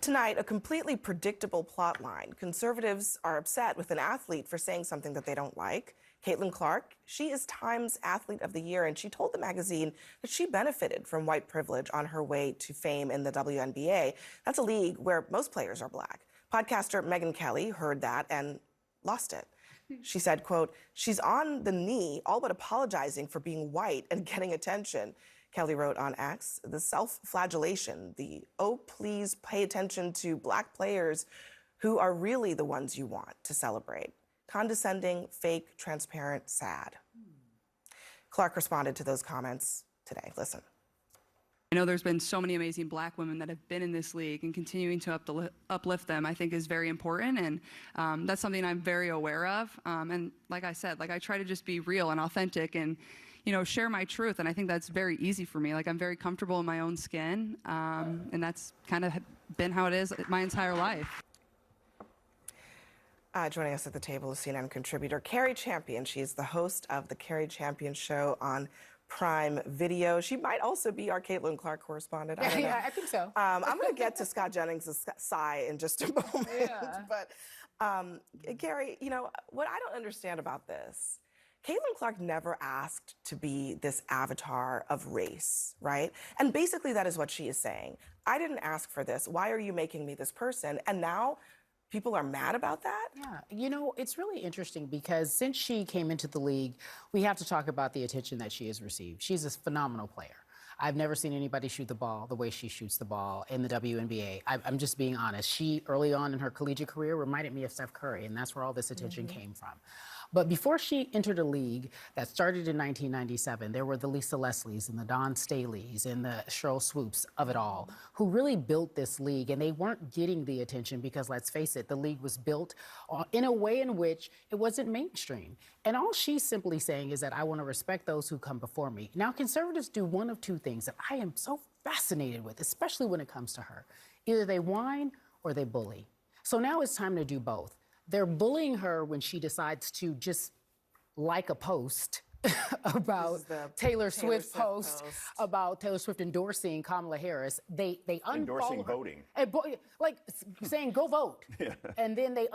Tonight, a completely predictable plot line. Conservatives are upset with an athlete for saying something that they don't like. Caitlin Clark, she is Time's Athlete of the Year, and she told the magazine that she benefited from white privilege on her way to fame in the WNBA. That's a league where most players are black. Podcaster Megyn Kelly heard that and lost it. She said, quote, "She's on the knee, all but apologizing for being white and getting attention." Kelly wrote on X, "The self-flagellation, the, oh, please pay attention to black players who are really the ones you want to celebrate. Condescending, fake, transparent, sad." Clark responded to those comments today. Listen. I know there's been so many amazing black women that have been in this league, and continuing to uplift them, I think, is very important, and that's something I'm very aware of. And like I said, I try to just be real and authentic and, share my truth, and I think that's very easy for me. I'm very comfortable in my own skin, and that's kind of been how it is my entire life. Joining us at the table is CNN contributor Cari Champion. She's the host of the Cari Champion Show on Prime Video. She might also be our Caitlin Clark correspondent. I don't know. Yeah, I think so. I'm going to get to Scott Jennings' sigh in just a moment. Yeah. But, Cari, what I don't understand about this, Caitlin Clark never asked to be this avatar of race, right? And basically that is what she is saying. I didn't ask for this. Why are you making me this person? And now people are mad about that? Yeah, it's really interesting because since she came into the league, we have to talk about the attention that she has received. She's a phenomenal player. I've never seen anybody shoot the ball the way she shoots the ball in the WNBA. I'm just being honest. She, early on in her collegiate career, reminded me of Steph Curry, and that's where all this attention came from. But before she entered a league that started in 1997, there were the Lisa Leslies and the Dawn Staleys and the Sheryl Swoops of it all, who really built this league, and they weren't getting the attention because, let's face it, the league was built in a way in which it wasn't mainstream. And all she's simply saying is that I want to respect those who come before me. Now, conservatives do one of two things that I am so fascinated with, especially when it comes to her. Either they whine or they bully. So now it's time to do both. They're bullying her when she decides to just like a post about Taylor Swift post about Taylor Swift endorsing Kamala Harris. They endorsing unfollow her, voting, like saying go vote, and then they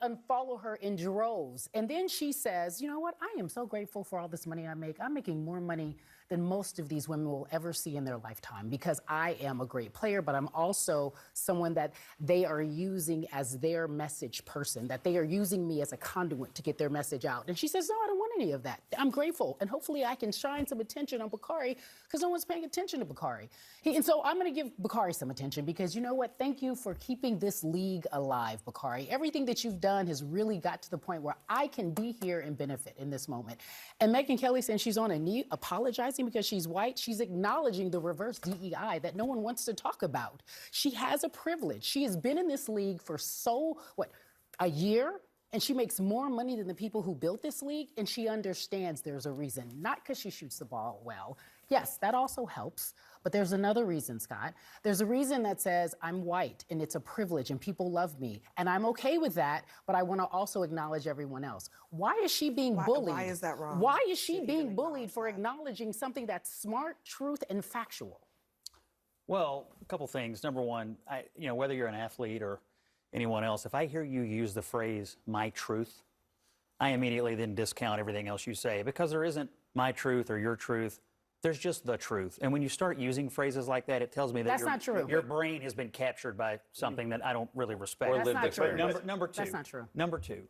unfollow her in droves. And then she says, "You know what? I am so grateful for all this money I make. I'm making more money than most of these women will ever see in their lifetime because I am a great player, but I'm also someone that they are using as their message person, that they are using me as a conduit to get their message out." And she says, "No, I don't want any of that. I'm grateful, and hopefully I can shine some attention on Bacari because no one's paying attention to Bacari." And so I'm going to give Bacari some attention because you know what? Thank you for keeping this league alive, Bacari. Everything that you've done has really got to the point where I can be here and benefit in this moment. And Megyn Kelly saying she's on a knee apologizing because she's white, she's acknowledging the reverse DEI that no one wants to talk about. She has a privilege. She has been in this league for a year? And she makes more money than the people who built this league, and she understands there's a reason. Not because she shoots the ball well. Yes, that also helps, but there's another reason, Scott. There's a reason that says I'm white, and it's a privilege, and people love me, and I'm okay with that, but I want to also acknowledge everyone else. Why is she being bullied? Why is that wrong? Why is she being bullied for acknowledging something that's smart, truth, and factual? Well, a couple things. Number one, whether you're an athlete or anyone else, if I hear you use the phrase "my truth," I immediately then discount everything else you say because there isn't my truth or your truth. There's just the truth. And when you start using phrases like that, it tells me that not true. Your brain has been captured by something that I don't really respect. That's not true. Number two. That's not true. Number two,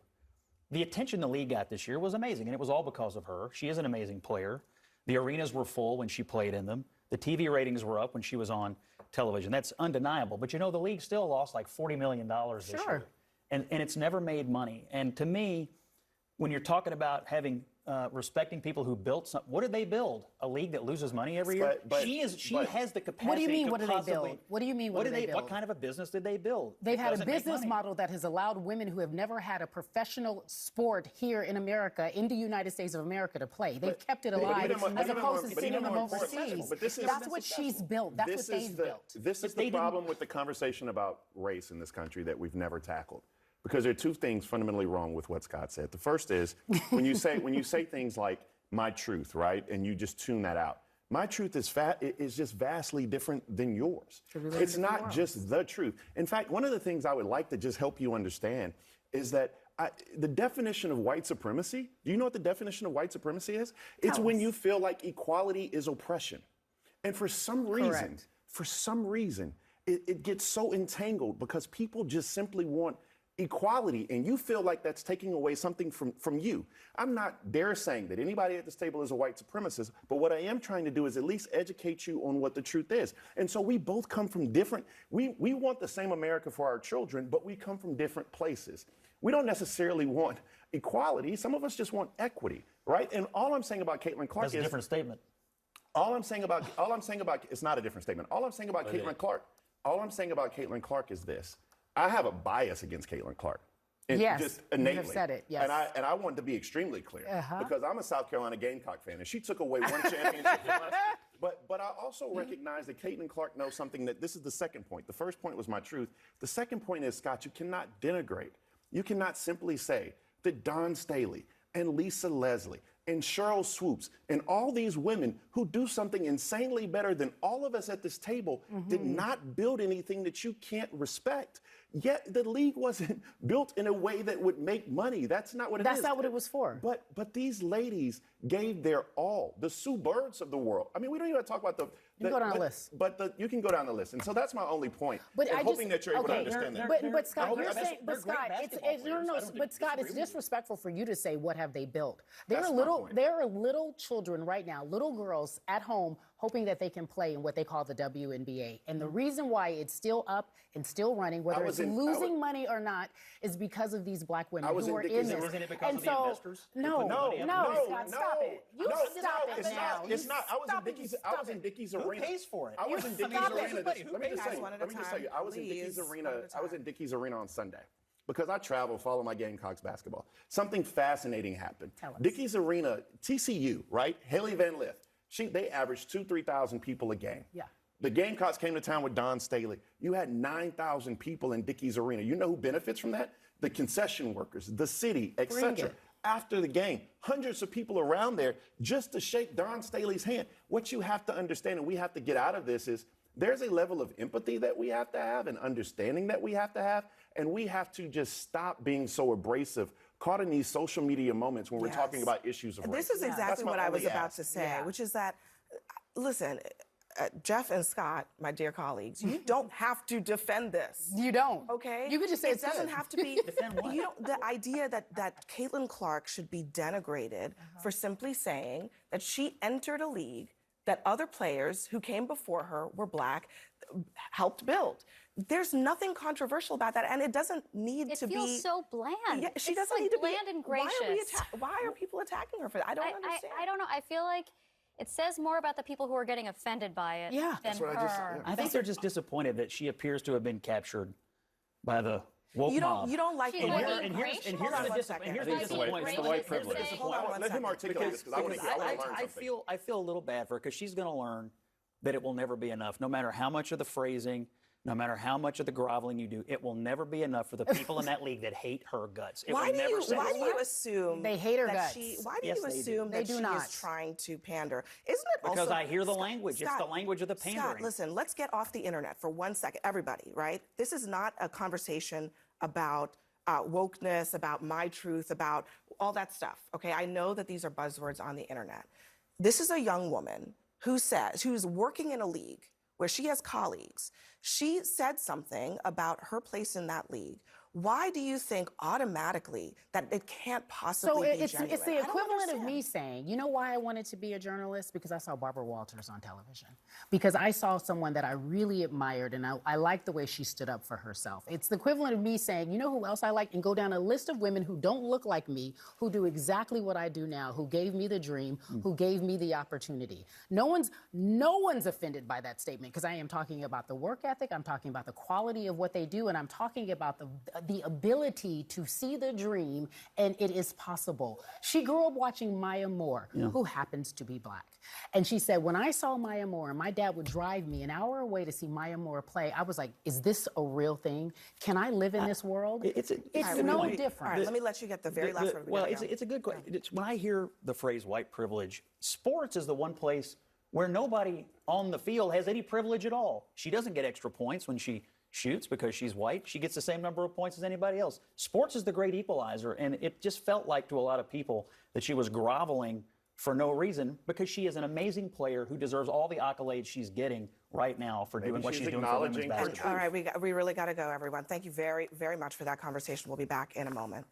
the attention the league got this year was amazing, and it was all because of her. She is an amazing player. The arenas were full when she played in them. The TV ratings were up when she was on television. That's undeniable. But the league still lost like $40 million this year. And it's never made money. And to me, when you're talking about having respecting people who built something, what did they build? A league that loses money every year? She has the capacity. What do you mean, what did they build? What do you mean, what did they build? What kind of a business did they build? They've had a business model that has allowed women who have never had a professional sport here in America, in the United States of America, to play. They've kept it alive as opposed to sending them overseas. That's what she's built. That's what they've built. This is the problem with the conversation about race in this country that we've never tackled. Because there are two things fundamentally wrong with what Scott said. The first is when you say things like "my truth," right, and you just tune that out. My truth is just vastly different than yours. It's not just the truth. In fact, one of the things I would like to just help you understand is that the definition of white supremacy, do you know what the definition of white supremacy is? It's when you feel like equality is oppression. And for some reason, it gets so entangled because people just simply want equality, and you feel like that's taking away something from you. I'm not dare saying that anybody at this table is a white supremacist, but what I am trying to do is at least educate you on what the truth is. And so we both come from different, we want the same America for our children, but we come from different places. We don't necessarily want equality. Some of us just want equity, right? And all I'm saying about Caitlin Clark That's a different statement. All I'm saying about it's not a different statement. All I'm saying about Caitlin Clark is this. I have a bias against Caitlin Clark. Yes, just innately. you have said it, yes. And I want to be extremely clear because I'm a South Carolina Gamecock fan, and she took away one championship from us. But I also recognize that Caitlin Clark knows something that this is the second point. The first point was my truth. The second point is, Scott, you cannot denigrate. You cannot simply say that Dawn Staley and Lisa Leslie and Cheryl Swoops and all these women who do something insanely better than all of us at this table did not build anything that you can't respect. Yet the league wasn't built in a way that would make money. That's not what it is. That's not what it was for. But these ladies gave their all. The Sue Birds of the world. I mean, we don't even talk about you can go down the list. But you can go down the list. And so that's my only point. But I'm hoping that you're able to understand that. But Scott, you're saying, but Scott, it's disrespectful for you to say what have they built. There are little children right now, little girls at home hoping that they can play in what they call the WNBA. And the reason why it's still up and still running, whether it's losing money or not, is because of these black women who are in this. Wasn't it because of the investors? No, Scott, stop it. You stop it now. It's not. I was in Dickies Arena. Who pays for it? I was in Dickies Arena. Let me just tell you, I was in Dickies Arena on Sunday. Because I travel, follow my Gamecocks basketball. Something fascinating happened. Dickies Arena, TCU, right? Haley Van Lith. They averaged 3,000 people a game. Yeah. The Gamecocks came to town with Dawn Staley. You had 9,000 people in Dickies Arena. You know who benefits from that? The concession workers, the city, etc. After the game, hundreds of people around there just to shake Dawn Staley's hand. What you have to understand, and we have to get out of this, is there's a level of empathy that we have to have and understanding that we have to have, and we have to just stop being so abrasive, caught in these social media moments when we're talking about issues of race. This is exactly what I was about to say, which is that, listen, Jeff and Scott, my dear colleagues, you don't have to defend this. You don't. Okay? You could just say it doesn't have to be. Defend what? The idea that Caitlin Clark should be denigrated for simply saying that she entered a league that other players who came before her were black, helped build. There's nothing controversial about that, and it doesn't need to be. It feels so bland. Yeah, she it's doesn't like need to bland be. and gracious. Why are people attacking her for that? I don't understand. I don't know. I feel like it says more about the people who are getting offended by it than her. I think they're just disappointed that she appears to have been captured by the woke mob. You don't like the way. Here's the disappointment. It's the white privilege. Let him articulate this, because I want to learn something. I feel a little bad for her because she's going to learn that it will never be enough, no matter how much of the phrasing, no matter how much of the groveling you do, it will never be enough for the people in that league that hate her guts. Why do you assume they hate her guts? Why do you assume that she is trying to pander? Isn't it also because I hear the language? It's the language of the pandering. Scott, listen, let's get off the internet for 1 second. Everybody, right? This is not a conversation about wokeness, about my truth, about all that stuff, okay? I know that these are buzzwords on the internet. This is a young woman who's working in a league where she has colleagues. She said something about her place in that league. Why do you think automatically that it can't possibly be genuine? It's the equivalent of me saying, you know why I wanted to be a journalist? Because I saw Barbara Walters on television. Because I saw someone that I really admired, and I liked the way she stood up for herself. It's the equivalent of me saying, you know who else I like? And go down a list of women who don't look like me, who do exactly what I do now, who gave me the dream, who gave me the opportunity. No one's offended by that statement, because I am talking about the work ethic, I'm talking about the quality of what they do, and I'm talking about the ability to see the dream, and it is possible. She grew up watching Maya Moore, who happens to be black. And she said, when I saw Maya Moore, and my dad would drive me an hour away to see Maya Moore play, I was like, is this a real thing? Can I live in this world? It's no different. All right, let me let you get the very last word. Well, it's a good question. When I hear the phrase white privilege, sports is the one place where nobody on the field has any privilege at all. She doesn't get extra points when she shoots because she's white. She gets the same number of points as anybody else. Sports is the great equalizer, and it just felt like to a lot of people that she was groveling for no reason, because she is an amazing player who deserves all the accolades she's getting right now for doing what she's doing for women's basketball. All right, we really got to go, everyone. Thank you very, very much for that conversation. We'll be back in a moment.